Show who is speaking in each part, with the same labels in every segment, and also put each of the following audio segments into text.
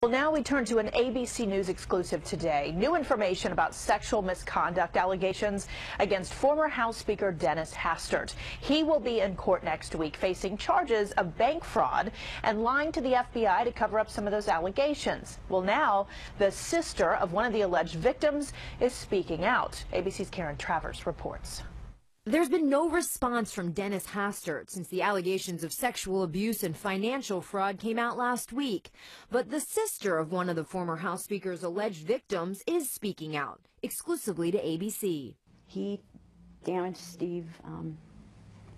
Speaker 1: Well, now we turn to an ABC News exclusive today. New information about sexual misconduct allegations against former House Speaker Dennis Hastert. He will be in court next week facing charges of bank fraud and lying to the FBI to cover up some of those allegations. Well, now the sister of one of the alleged victims is speaking out. ABC's TRAVERS reports.
Speaker 2: There's been no response from Dennis Hastert since the allegations of sexual abuse and financial fraud came out last week. But the sister of one of the former House Speaker's alleged victims is speaking out, exclusively to ABC.
Speaker 3: He damaged Steve,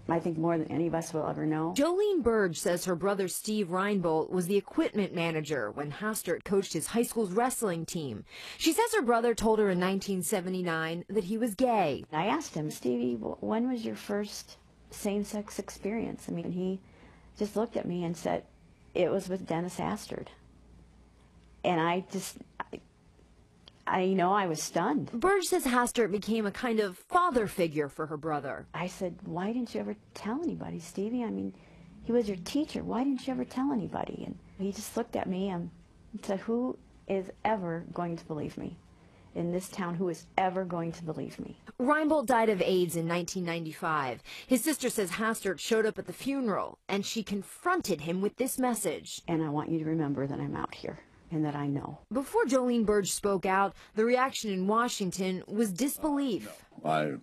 Speaker 3: I think more than any of us will ever know.
Speaker 2: Jolene Burge says her brother Steve Reinbolt was the equipment manager when Hastert coached his high school's wrestling team. She says her brother told her in 1979 that he was gay.
Speaker 3: I asked him, Stevie, when was your first same-sex experience? I mean, he just looked at me and said, it was with Dennis Hastert. And I was stunned.
Speaker 2: Burge says Hastert became a kind of father figure for her brother.
Speaker 3: I said, why didn't you ever tell anybody, Stevie? I mean, he was your teacher. Why didn't you ever tell anybody? And he just looked at me and said, who is ever going to believe me? In this town, who is ever going to believe me?
Speaker 2: Reinbolt died of AIDS in 1995. His sister says Hastert showed up at the funeral, and she confronted him with this message.
Speaker 3: And I want you to remember that I'm out here. And that I know.
Speaker 2: Before Jolene Burge spoke out, the reaction in Washington was disbelief.
Speaker 4: I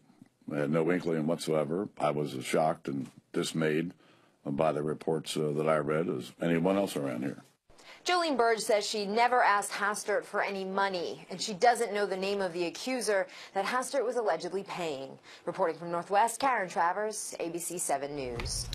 Speaker 4: had no inkling whatsoever. I was as shocked and dismayed by the reports that I read as anyone else around here.
Speaker 2: Jolene Burge says she never asked Hastert for any money, and she doesn't know the name of the accuser that Hastert was allegedly paying. Reporting from Northwest, TRAVERS, ABC 7 News.